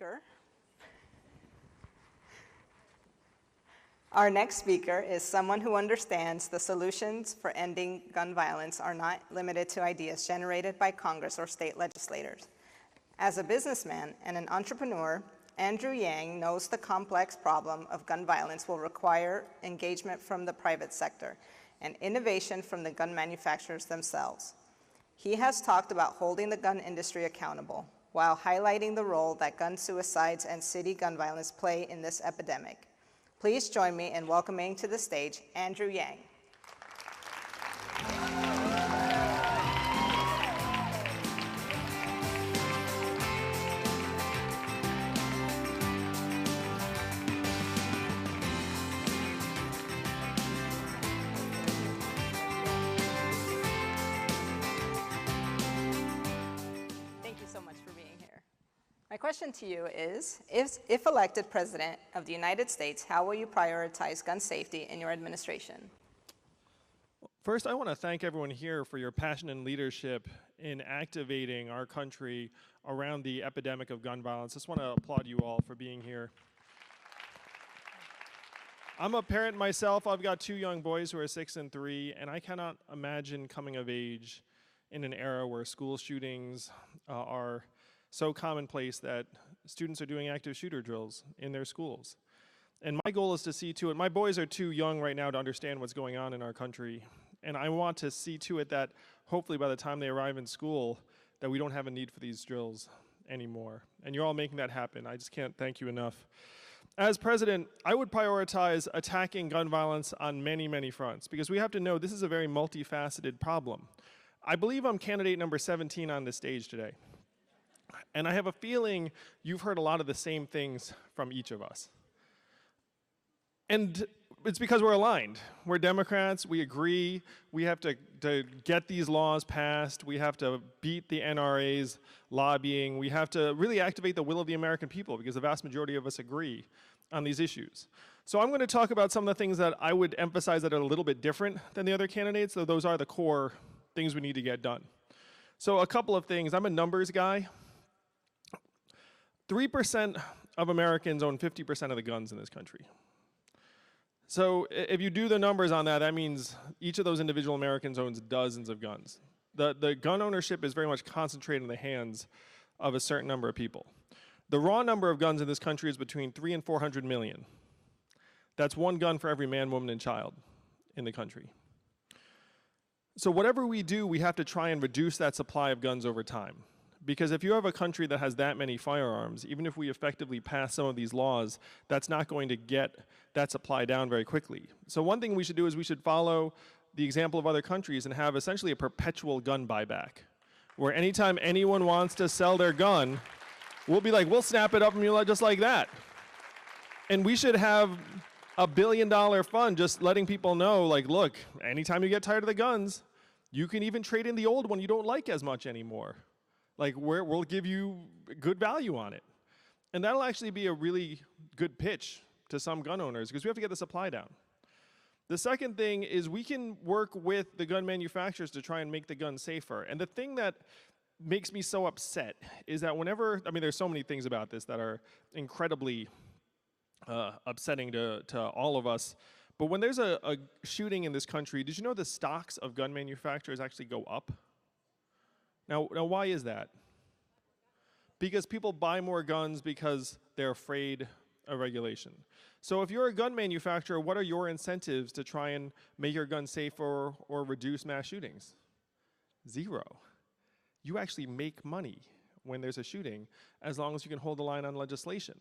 speaker. Our next speaker is someone who understands the solutions for ending gun violence are not limited to ideas generated by Congress or state legislators. As a businessman and an entrepreneur, Andrew Yang knows the complex problem of gun violence will require engagement from the private sector and innovation from the gun manufacturers themselves. He has talked about holding the gun industry accountable while highlighting the role that gun suicides and city gun violence play in this epidemic. Please join me in welcoming to the stage Andrew Yang. My question to you is, if elected President of the United States, how will you prioritize gun safety in your administration? First, I want to thank everyone here for your passion and leadership in activating our country around the epidemic of gun violence. I just want to applaud you all for being here. I'm a parent myself. I've got 2 young boys who are 6 and 3, and I cannot imagine coming of age in an era where school shootings are so commonplace that students are doing active shooter drills in their schools. And my goal is to see to it, my boys are too young right now to understand what's going on in our country, and I want to see to it that hopefully by the time they arrive in school, that we don't have a need for these drills anymore. And you're all making that happen. I just can't thank you enough. As president, I would prioritize attacking gun violence on many, many fronts, because we have to know this is a very multifaceted problem. I believe I'm candidate number 17 on this stage today. And I have a feeling you've heard a lot of the same things from each of us. And it's because we're aligned. We're Democrats, we agree, we have to get these laws passed, we have to beat the NRA's lobbying, we have to really activate the will of the American people because the vast majority of us agree on these issues. So I'm going to talk about some of the things that I would emphasize that are a little bit different than the other candidates, though those are the core things we need to get done. So a couple of things. I'm a numbers guy. 3% of Americans own 50% of the guns in this country. So if you do the numbers on that, that means each of those individual Americans owns dozens of guns. The gun ownership is very much concentrated in the hands of a certain number of people. The raw number of guns in this country is between 300 and 400 million. That's 1 gun for every man, woman, and child in the country. So whatever we do, we have to try and reduce that supply of guns over time. Because if you have a country that has that many firearms, even if we effectively pass some of these laws, that's not going to get that supply down very quickly. So one thing we should do is we should follow the example of other countries and have essentially a perpetual gun buyback, where anytime anyone wants to sell their gun, we'll be like, we'll snap it up from you just like that. And we should have a $1 billion fund just letting people know, like, look, anytime you get tired of the guns, you can even trade in the old one you don't like as much anymore. Like, we'll give you good value on it. And that'll actually be a really good pitch to some gun owners, because we have to get the supply down. The second thing is we can work with the gun manufacturers to try and make the guns safer. And the thing that makes me so upset is that whenever, I mean, there's so many things about this that are incredibly upsetting to all of us, but when there's a shooting in this country, did you know the stocks of gun manufacturers actually go up? Now why is that? Because people buy more guns because they're afraid of regulation. So if you're a gun manufacturer, what are your incentives to try and make your gun safer or reduce mass shootings? 0. You actually make money when there's a shooting, as long as you can hold the line on legislation.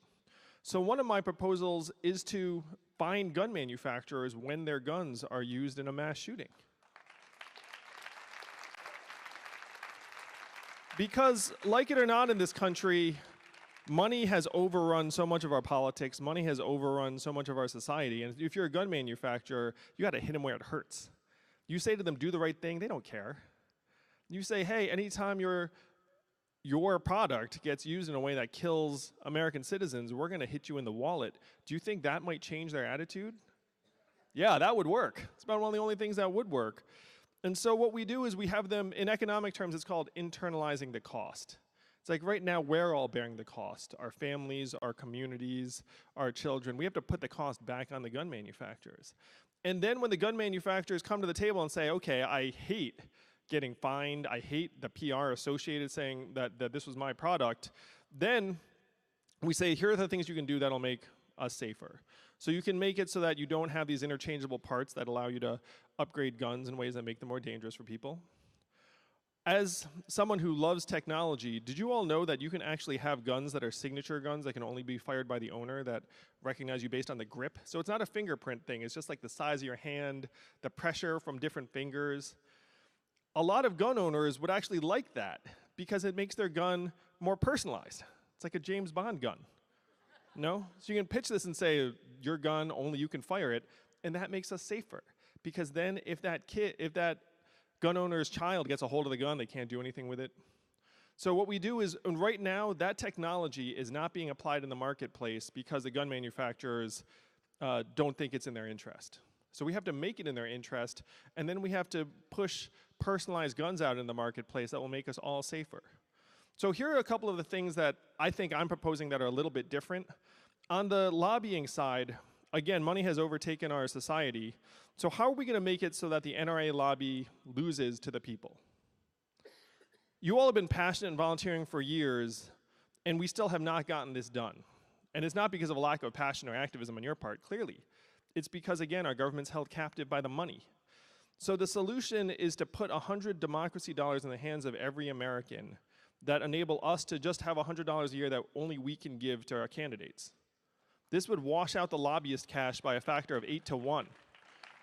So one of my proposals is to fine gun manufacturers when their guns are used in a mass shooting. Because, like it or not, in this country, money has overrun so much of our politics, money has overrun so much of our society, and if you're a gun manufacturer, you gotta hit them where it hurts. You say to them, do the right thing, they don't care. You say, hey, anytime your product gets used in a way that kills American citizens, we're gonna hit you in the wallet. Do you think that might change their attitude? Yeah, that would work. It's about one of the only things that would work. And so what we do is we have them, in economic terms, it's called internalizing the cost. It's like right now we're all bearing the cost. Our families, our communities, our children. We have to put the cost back on the gun manufacturers. And then when the gun manufacturers come to the table and say, okay, I hate getting fined, I hate the PR associated saying that this was my product, then we say, here are the things you can do that'll make us safer. So you can make it so that you don't have these interchangeable parts that allow you to upgrade guns in ways that make them more dangerous for people. As someone who loves technology, did you all know that you can actually have guns that are signature guns that can only be fired by the owner that recognize you based on the grip? So it's not a fingerprint thing, it's just like the size of your hand, the pressure from different fingers. A lot of gun owners would actually like that because it makes their gun more personalized. It's like a James Bond gun. No? So you can pitch this and say, your gun, only you can fire it, and that makes us safer. Because then if that gun owner's child gets a hold of the gun, they can't do anything with it. So what we do is, and right now, that technology is not being applied in the marketplace because the gun manufacturers don't think it's in their interest. So we have to make it in their interest, and then we have to push personalized guns out in the marketplace that will make us all safer. So here are a couple of the things that I think I'm proposing that are a little bit different. On the lobbying side, again, money has overtaken our society. So how are we going to make it so that the NRA lobby loses to the people? You all have been passionate and volunteering for years, and we still have not gotten this done. And it's not because of a lack of passion or activism on your part, clearly. It's because, again, our government's held captive by the money. So the solution is to put 100 democracy dollars in the hands of every American that enable us to just have $100 a year that only we can give to our candidates. This would wash out the lobbyist cash by a factor of 8 to 1.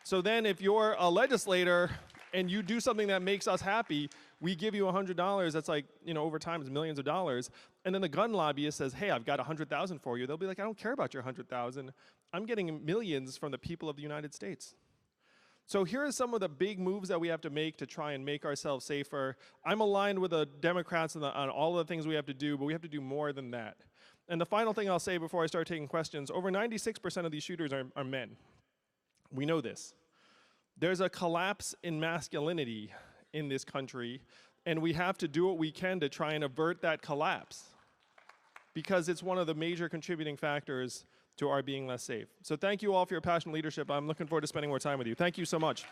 So then if you're a legislator and you do something that makes us happy, we give you $100, that's like, over time it's millions of dollars, and then the gun lobbyist says, hey, I've got 100,000 for you. They'll be like, I don't care about your 100,000. I'm getting millions from the people of the United States. So here are some of the big moves that we have to make to try and make ourselves safer. I'm aligned with the Democrats on all of the things we have to do, but we have to do more than that. And the final thing I'll say before I start taking questions, over 96% of these shooters are men. We know this. There's a collapse in masculinity in this country, and we have to do what we can to try and avert that collapse because it's one of the major contributing factors to our being less safe. So thank you all for your passionate leadership. I'm looking forward to spending more time with you. Thank you so much.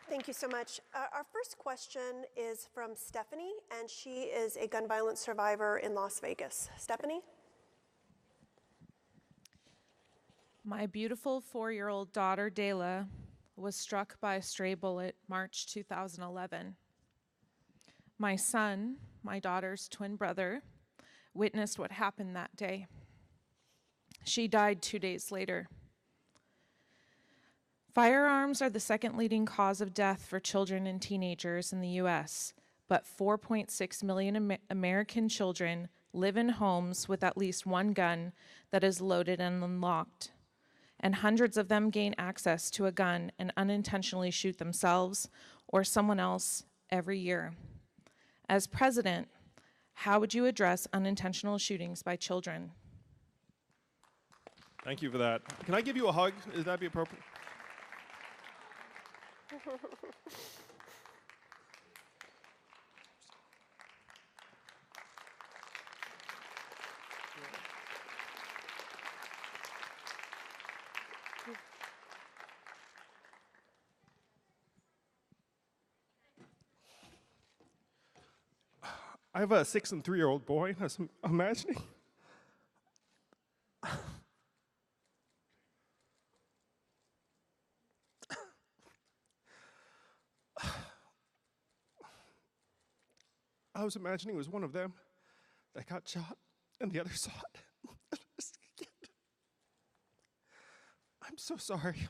Thank you so much. Our first question is from Stephanie, and she is a gun violence survivor in Las Vegas. Stephanie? My beautiful 4-year-old daughter, Dayla, was struck by a stray bullet March 2011. My son, my daughter's twin brother, witnessed what happened that day. She died 2 days later. Firearms are the second leading cause of death for children and teenagers in the U.S., but 4.6 million American children live in homes with at least one gun that is loaded and unlocked, and hundreds of them gain access to a gun and unintentionally shoot themselves or someone else every year. As president, how would you address unintentional shootings by children? Thank you for that. Can I give you a hug? Is that be appropriate? I have a 6 and 3-year-old boy. I was imagining. I was imagining it was one of them that got shot and the other saw it. I'm so sorry.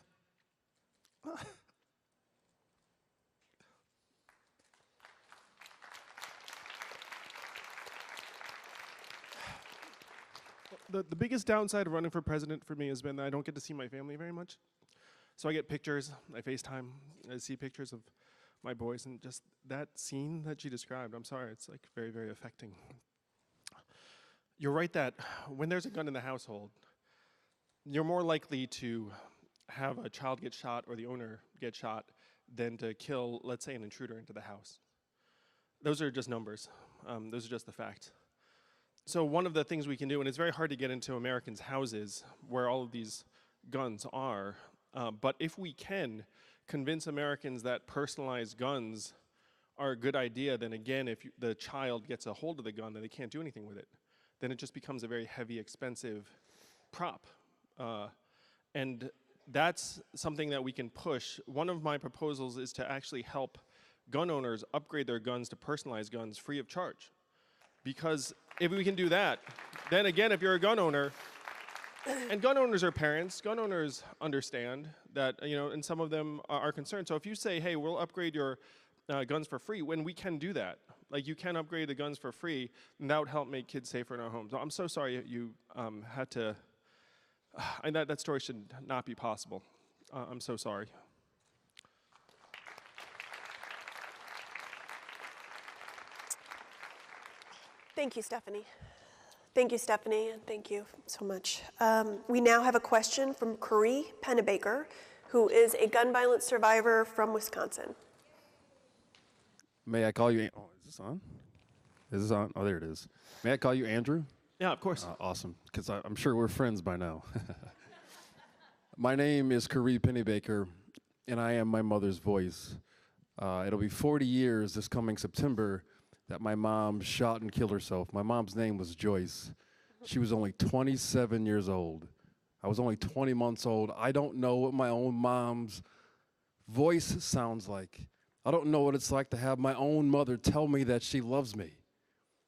The biggest downside of running for president for me has been that I don't get to see my family very much. So I get pictures, I FaceTime, I see pictures of my boys, and just that scene that she described, I'm sorry, it's like very, very affecting. You're right that when there's a gun in the household, you're more likely to have a child get shot or the owner get shot than to kill, let's say, an intruder into the house. Those are just numbers. Those are just the facts. So one of the things we can do, and it's very hard to get into Americans' houses where all of these guns are, but if we can convince Americans that personalized guns are a good idea, then again, if the child gets a hold of the gun, then they can't do anything with it. Then it just becomes a very heavy, expensive prop. And that's something that we can push. One of my proposals is to actually help gun owners upgrade their guns to personalized guns free of charge. Because if we can do that, then again, if you're a gun owner, and gun owners are parents, gun owners understand that, and some of them are concerned. So if you say, hey, we'll upgrade your guns for free, when we can do that, like you can upgrade the guns for free, and that would help make kids safer in our homes. I'm so sorry you had to, and that story should not be possible. I'm so sorry. Thank you, Stephanie. Thank you, Stephanie, and thank you so much. We now have a question from Corrie Pennebaker, who is a gun violence survivor from Wisconsin. May I call you? Oh, is this on? Is this on? Oh, there it is. May I call you Andrew? Yeah, of course. Awesome, because I'm sure we're friends by now. My name is Corrie Pennebaker, and I am my mother's voice. It'll be 40 years this coming September that my mom shot and killed herself. My mom's name was Joyce. She was only 27 years old. I was only 20 months old. I don't know what my own mom's voice sounds like. I don't know what it's like to have my own mother tell me that she loves me.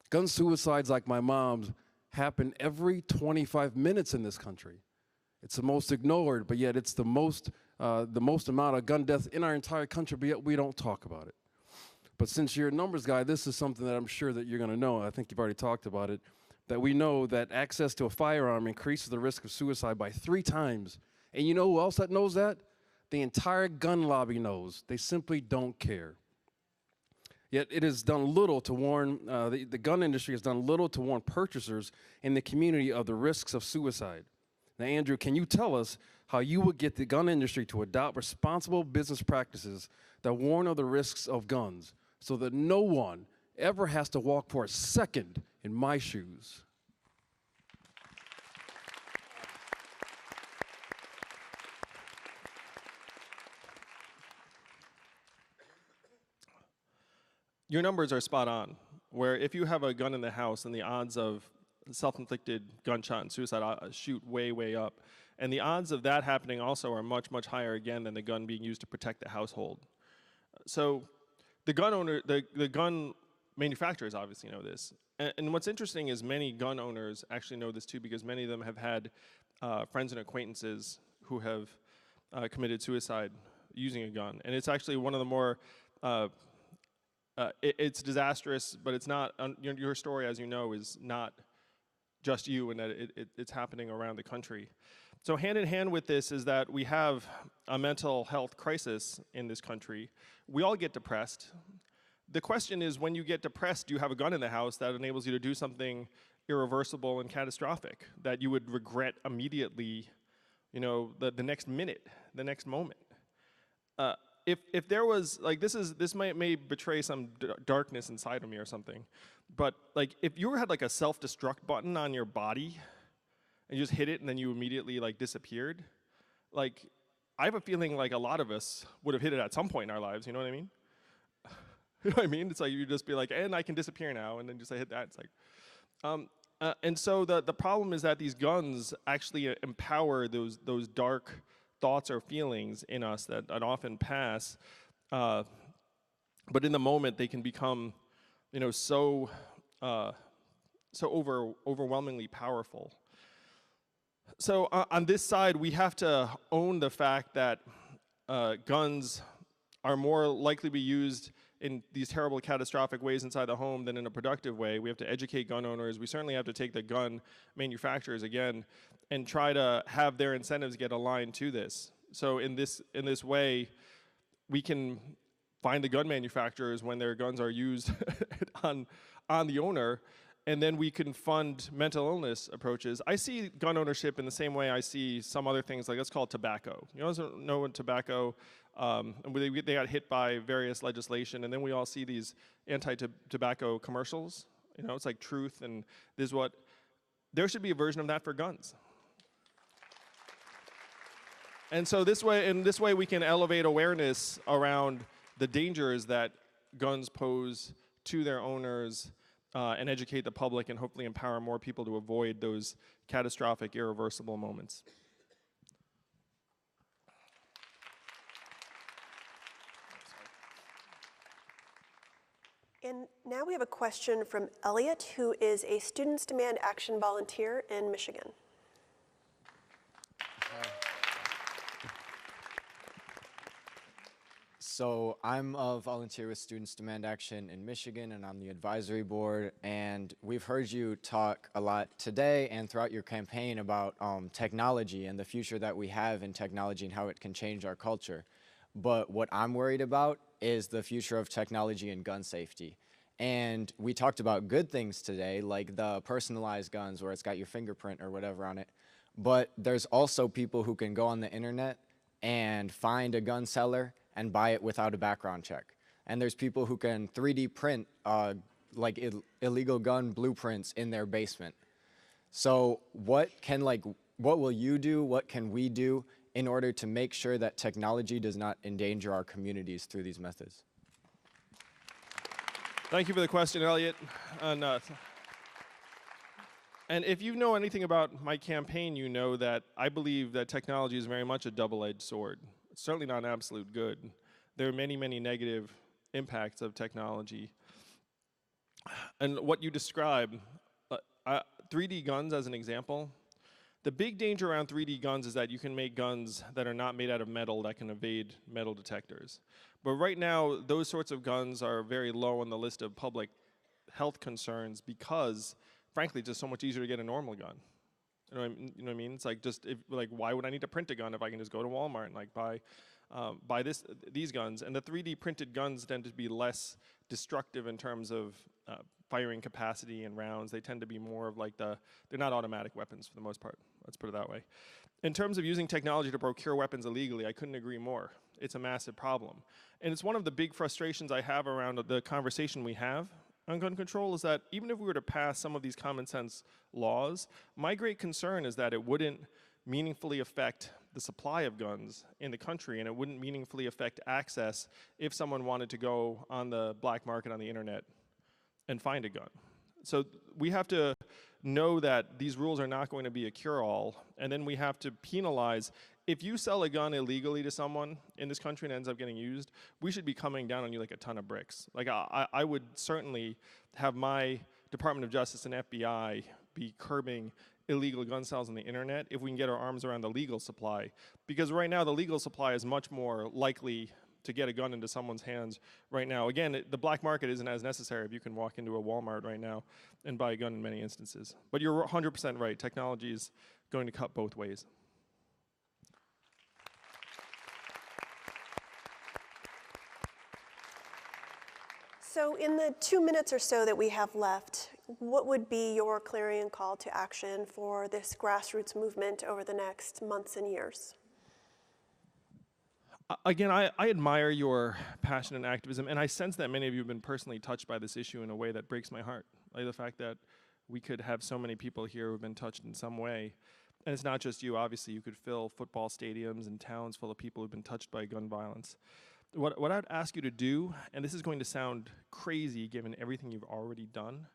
Gun suicides like my mom's happen every 25 minutes in this country. It's the most ignored, but yet it's the most amount of gun deaths in our entire country, but yet we don't talk about it. But since you're a numbers guy, this is something that I'm sure that you're going to know. I think you've already talked about it, that we know that access to a firearm increases the risk of suicide by 3 times. And you know who else that knows that? The entire gun lobby knows. They simply don't care. Yet it has done little to warn, the gun industry has done little to warn purchasers in the community of the risks of suicide. Now, Andrew, can you tell us how you would get the gun industry to adopt responsible business practices that warn of the risks of guns, so that no one ever has to walk for a second in my shoes? Your numbers are spot on, where if you have a gun in the house, then the odds of self-inflicted gunshot and suicide shoot way, way up. And the odds of that happening also are much, much higher again than the gun being used to protect the household. So the gun manufacturers obviously know this. And what's interesting is many gun owners actually know this too, because many of them have had friends and acquaintances who have committed suicide using a gun. And it's actually one of the more, it's disastrous, but it's not, your story, as you know, is not just you, and that it's happening around the country. So hand in hand with this is that we have a mental health crisis in this country. We all get depressed. The question is, when you get depressed, do you have a gun in the house that enables you to do something irreversible and catastrophic that you would regret immediately, the next minute, the next moment? If there was, like, this may betray some darkness inside of me or something, but like if you had like a self-destruct button on your body and you just hit it and then you immediately like disappeared, like I have a feeling like a lot of us would have hit it at some point in our lives, you know what I mean? You know what I mean? It's like you just be like, and I can disappear now, and then just hit that. It's like, and so the problem is that these guns actually empower those dark thoughts or feelings in us that often pass, but in the moment they can become, so overwhelmingly powerful. So on this side, we have to own the fact that guns are more likely to be used in these terrible catastrophic ways inside the home than in a productive way. We have to educate gun owners. We certainly have to take the gun manufacturers again and try to have their incentives get aligned to this. So in this way, we can find the gun manufacturers when their guns are used on the owner, and then we can fund mental illness approaches. I see gun ownership in the same way I see some other things, like let's call it tobacco. You know what tobacco And they got hit by various legislation, and then we all see these anti-tobacco commercials. You know, it's like truth, and there should be a version of that for guns. And so this way we can elevate awareness around the dangers that guns pose to their owners, and educate the public, and hopefully empower more people to avoid those catastrophic, irreversible moments. And now we have a question from Elliot, who is a Students Demand Action volunteer in Michigan. So I'm a volunteer with Students Demand Action in Michigan, and on the advisory board. And we've heard you talk a lot today and throughout your campaign about technology and the future that we have in technology and how it can change our culture. But what I'm worried about is the future of technology and gun safety. And we talked about good things today, like the personalized guns where it's got your fingerprint or whatever on it. But there's also people who can go on the internet and find a gun seller and buy it without a background check. And there's people who can 3D print illegal gun blueprints in their basement. So what will you do, what can we do in order to make sure that technology does not endanger our communities through these methods? Thank you for the question, Elliot. And if you know anything about my campaign, you know that I believe that technology is very much a double-edged sword. It's certainly not an absolute good. There are many, many negative impacts of technology. And what you describe, 3D guns as an example, the big danger around 3D guns is that you can make guns that are not made out of metal that can evade metal detectors. But right now, those sorts of guns are very low on the list of public health concerns because, frankly, it's just so much easier to get a normal gun. You know what I mean? It's like why would I need to print a gun if I can just go to Walmart and like buy these guns? And the 3D printed guns tend to be less destructive in terms of firing capacity and rounds. They tend to be more of like they're not automatic weapons for the most part. Let's put it that way. In terms of using technology to procure weapons illegally, I couldn't agree more. It's a massive problem. And it's one of the big frustrations I have around the conversation we have on gun control is that even if we were to pass some of these common sense laws, my great concern is that it wouldn't meaningfully affect the supply of guns in the country, and it wouldn't meaningfully affect access if someone wanted to go on the black market on the internet and find a gun. So we have to know that these rules are not going to be a cure-all, and then we have to penalize. If you sell a gun illegally to someone in this country and ends up getting used, we should be coming down on you like a ton of bricks. Like I would certainly have my Department of Justice and FBI be curbing illegal gun sales on the internet if we can get our arms around the legal supply. Because right now the legal supply is much more likely to get a gun into someone's hands right now. Again, the black market isn't as necessary if you can walk into a Walmart right now and buy a gun in many instances. But you're 100% right, technology is going to cut both ways. So in the 2 minutes or so that we have left, what would be your clarion call to action for this grassroots movement over the next months and years? Again, I admire your passion and activism, and I sense that many of you have been personally touched by this issue in a way that breaks my heart. Like the fact that we could have so many people here who have been touched in some way. And it's not just you, obviously. You could fill football stadiums and towns full of people who've been touched by gun violence. What I'd ask you to do, and this is going to sound crazy given everything you've already done,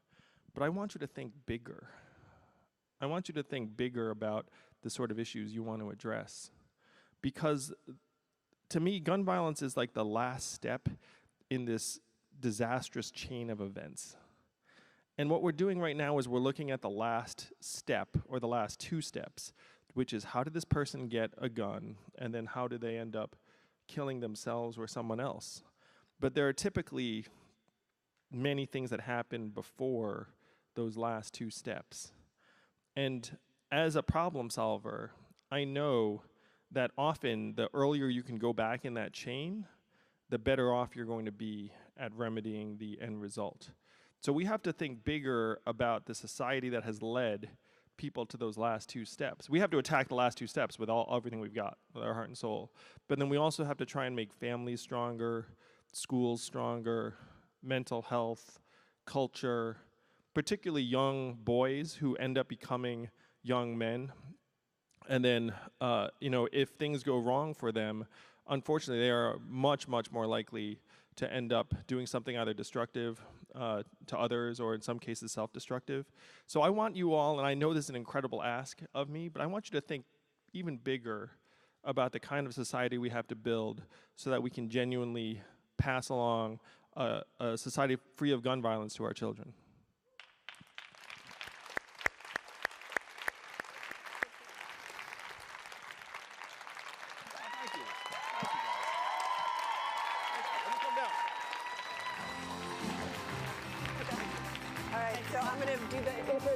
but I want you to think bigger. I want you to think bigger about the sort of issues you want to address. Because to me, gun violence is like the last step in this disastrous chain of events. And what we're doing right now is we're looking at the last step, or the last two steps, which is how did this person get a gun, and then how did they end up killing themselves or someone else. But there are typically many things that happen before those last two steps. And as a problem solver, I know that often the earlier you can go back in that chain, the better off you're going to be at remedying the end result. So we have to think bigger about the society that has led people to those last two steps. We have to attack the last two steps with everything we've got, with our heart and soul. But then we also have to try and make families stronger, schools stronger, mental health, culture, particularly young boys who end up becoming young men. And then, if things go wrong for them, unfortunately, they are much, much more likely to end up doing something either destructive to others or in some cases self-destructive. So I want you all, and I know this is an incredible ask of me, but I want you to think even bigger about the kind of society we have to build so that we can genuinely pass along a society free of gun violence to our children. All right, so I'm going to do the intro to